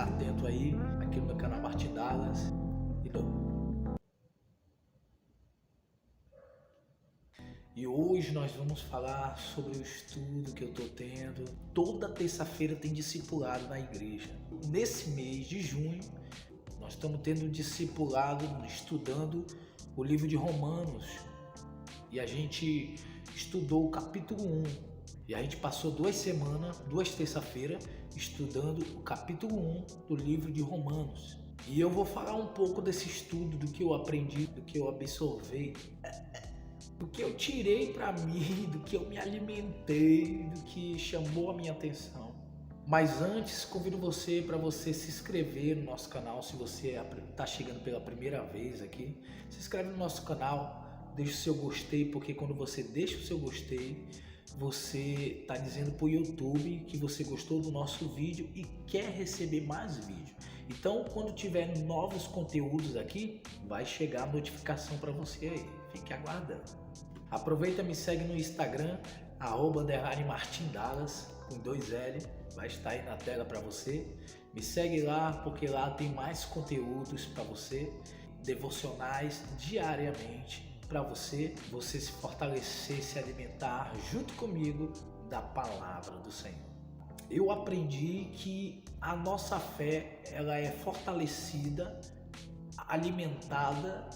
ficar atento aí, aqui no meu canal Martin Dallas. E hoje nós vamos falar sobre o estudo que eu estou tendo. Toda terça-feira tem discipulado na igreja. Nesse mês de junho, nós estamos tendo um discipulado, estudando o livro de Romanos. E a gente estudou o capítulo 1. E a gente passou 2 semanas, 2 terça-feiras, estudando o capítulo 1 do livro de Romanos. E eu vou falar um pouco desse estudo, do que eu aprendi, do que eu absorvi, do que eu tirei para mim, do que eu me alimentei, do que chamou a minha atenção. Mas antes, convido você para você se inscrever no nosso canal. Se você está chegando pela primeira vez aqui, se inscreve no nosso canal, deixa o seu gostei, porque quando você deixa o seu gostei, você está dizendo para o YouTube que você gostou do nosso vídeo e quer receber mais vídeos. Então, quando tiver novos conteúdos aqui, vai chegar a notificação para você aí. Fique aguardando. Aproveita e me segue no Instagram, @martindallas, com 2L, vai estar aí na tela para você. Me segue lá, porque lá tem mais conteúdos para você, devocionais diariamente, para você se fortalecer, se alimentar junto comigo da palavra do Senhor. Eu aprendi que a nossa fé, ela é fortalecida, alimentada,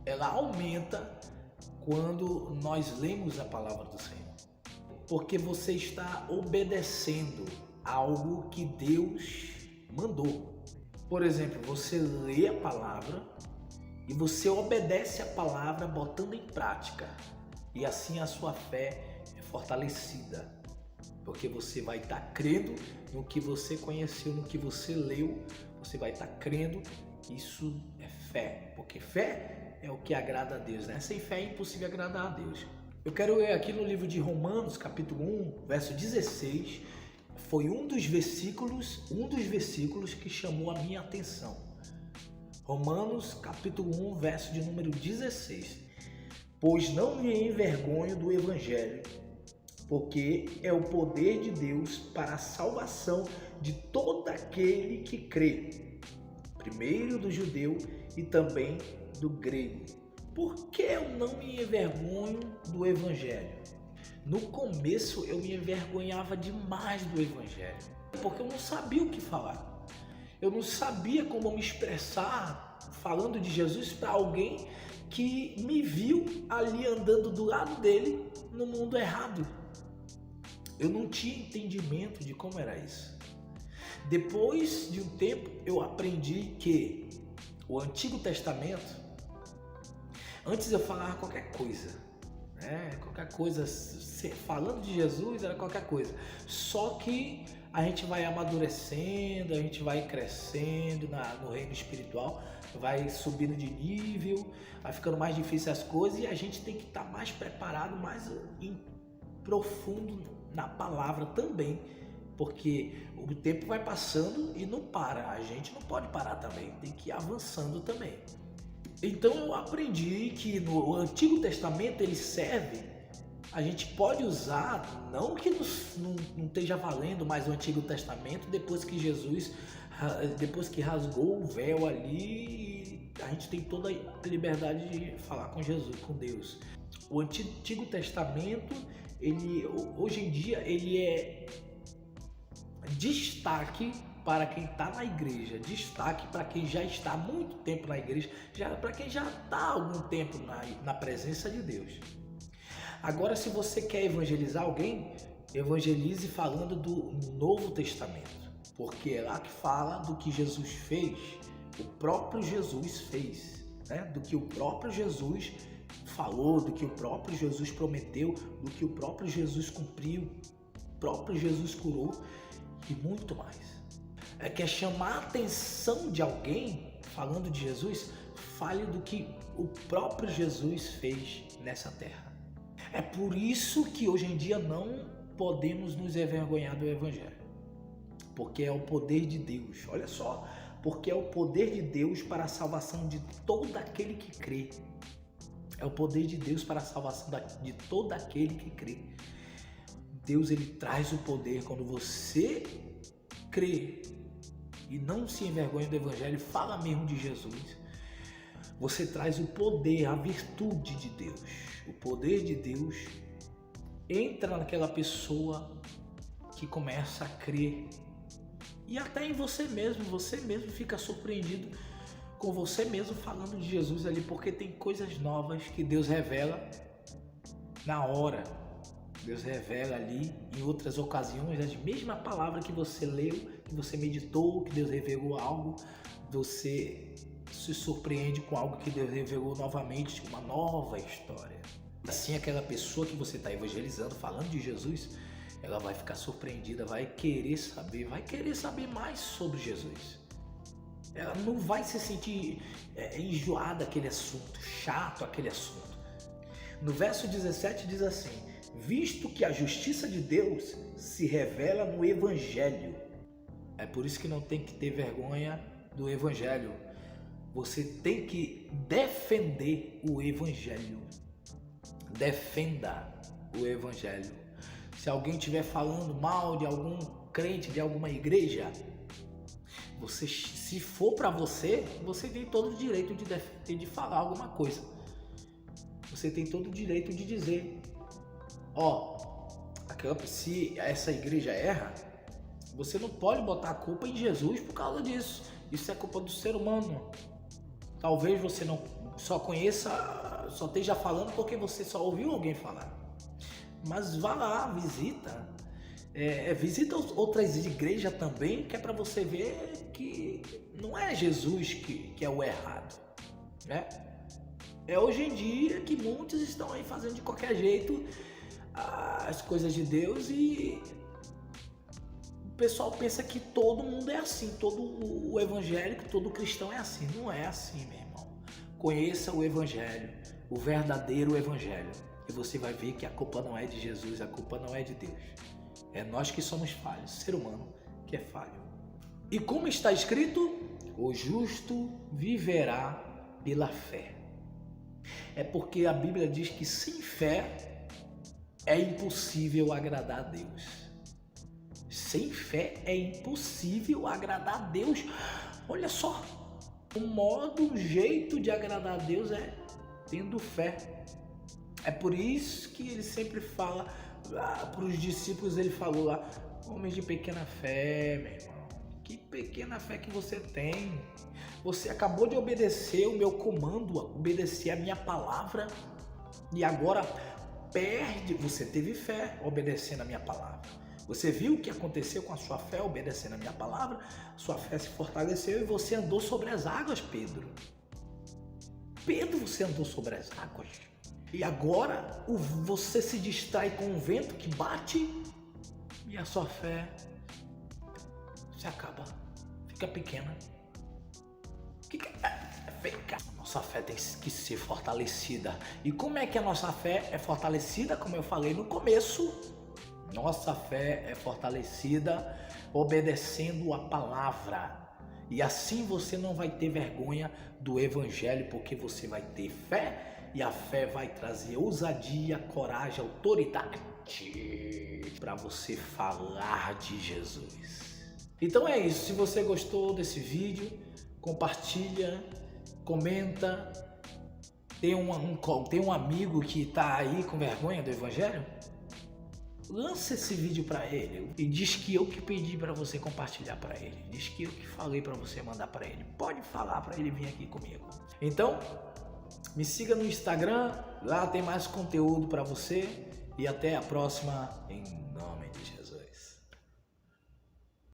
ela aumenta quando nós lemos a palavra do Senhor. Porque você está obedecendo algo que Deus mandou. Por exemplo, você lê a palavra e você obedece a palavra botando em prática. E assim a sua fé é fortalecida. Porque você vai estar crendo no que você conheceu, no que você leu. Você vai estar crendo. Isso é fé. Porque fé é o que agrada a Deus, né? Sem fé é impossível agradar a Deus. Eu quero ler aqui no livro de Romanos, capítulo 1, verso 16. Foi um dos versículos que chamou a minha atenção. Romanos, capítulo 1, verso de número 16. Pois não me envergonho do evangelho, porque é o poder de Deus para a salvação de todo aquele que crê, primeiro do judeu e também do grego. Por que eu não me envergonho do evangelho? No começo eu me envergonhava demais do evangelho, porque eu não sabia o que falar. Eu não sabia como me expressar falando de Jesus para alguém que me viu ali andando do lado dele no mundo errado. Eu não tinha entendimento de como era isso. Depois de um tempo eu aprendi que o Antigo Testamento, antes eu falava qualquer coisa, né? Qualquer coisa, falando de Jesus era qualquer coisa. Só que a gente vai amadurecendo, a gente vai crescendo no reino espiritual, vai subindo de nível, vai ficando mais difícil as coisas e a gente tem que estar mais preparado, mais profundo na palavra também, porque o tempo vai passando e não para, a gente não pode parar também, tem que ir avançando também. Então eu aprendi que no Antigo Testamento ele serve, a gente pode usar, não que não esteja valendo mais o Antigo Testamento depois que Jesus, depois que rasgou o véu ali, a gente tem toda a liberdade de falar com Jesus, com Deus. O Antigo Testamento, hoje em dia, ele é destaque para quem está na igreja, destaque para quem já está há muito tempo na igreja, para quem já está há algum tempo na presença de Deus. Agora, se você quer evangelizar alguém, evangelize falando do Novo Testamento, porque é lá que fala do que Jesus fez, o próprio Jesus fez, né? Do que o próprio Jesus falou, do que o próprio Jesus prometeu, do que o próprio Jesus cumpriu, o próprio Jesus curou e muito mais. Quer chamar a atenção de alguém falando de Jesus, fale do que o próprio Jesus fez nessa terra. É por isso que hoje em dia não podemos nos envergonhar do evangelho, porque é o poder de Deus, olha só, porque é o poder de Deus para a salvação de todo aquele que crê. É o poder de Deus para a salvação de todo aquele que crê. Deus, ele traz o poder quando você crê e não se envergonha do evangelho, fala mesmo de Jesus, você traz o poder, a virtude de Deus. O poder de Deus entra naquela pessoa que começa a crer. E até em você mesmo fica surpreendido com você mesmo falando de Jesus ali, porque tem coisas novas que Deus revela na hora. Deus revela ali em outras ocasiões, a mesma palavra que você leu, que você meditou, que Deus revelou algo, você se surpreende com algo que Deus revelou novamente, uma nova história. Assim, aquela pessoa que você está evangelizando, falando de Jesus, ela vai ficar surpreendida, vai querer saber mais sobre Jesus. Ela não vai se sentir enjoada aquele assunto, chato aquele assunto. No verso 17 diz assim: visto que a justiça de Deus se revela no Evangelho. É por isso que não tem que ter vergonha do Evangelho. Você tem que defender o Evangelho. Defenda o Evangelho. Se alguém estiver falando mal de algum crente, de alguma igreja, você, se for para você, você tem todo o direito de defender, de falar alguma coisa. Você tem todo o direito de dizer: se essa igreja erra, você não pode botar a culpa em Jesus por causa disso. Isso é culpa do ser humano. Talvez você não só conheça, só esteja falando porque você só ouviu alguém falar. Mas vá lá, visita. Visita outras igrejas também, que é para você ver que não é Jesus que é o errado, né? É hoje em dia que muitos estão aí fazendo de qualquer jeito as coisas de Deus, e o pessoal pensa que todo mundo é assim, todo o evangélico, todo cristão é assim. Não é assim, meu irmão. Conheça o evangelho, o verdadeiro evangelho, e você vai ver que a culpa não é de Jesus, a culpa não é de Deus. É nós que somos falhos, ser humano que é falho. E como está escrito, o justo viverá pela fé. É porque a Bíblia diz que sem fé é impossível agradar a Deus. Sem fé é impossível agradar a Deus. Olha só, o jeito de agradar a Deus é tendo fé. É por isso que ele sempre fala para os discípulos, ele falou lá: homens de pequena fé, meu irmão. Que pequena fé que você tem. Você acabou de obedecer o meu comando, obedecer a minha palavra, e agora você teve fé obedecendo a minha palavra. Você viu o que aconteceu com a sua fé obedecendo a minha palavra? Sua fé se fortaleceu e você andou sobre as águas, Pedro. Você andou sobre as águas. E agora você se distrai com um vento que bate e a sua fé se acaba, fica pequena. Nossa fé tem que ser fortalecida. E como é que a nossa fé é fortalecida? Como eu falei no começo, nossa fé é fortalecida obedecendo a palavra. E assim você não vai ter vergonha do evangelho, porque você vai ter fé, e a fé vai trazer ousadia, coragem, autoridade para você falar de Jesus. Então é isso. Se você gostou desse vídeo, compartilha, comenta. Tem um amigo que está aí com vergonha do evangelho? Lança esse vídeo para ele e diz que eu que pedi para você compartilhar para ele. Diz que eu que falei para você mandar para ele. Pode falar para ele vir aqui comigo. Então, me siga no Instagram, lá tem mais conteúdo para você, e até a próxima, em nome de Jesus.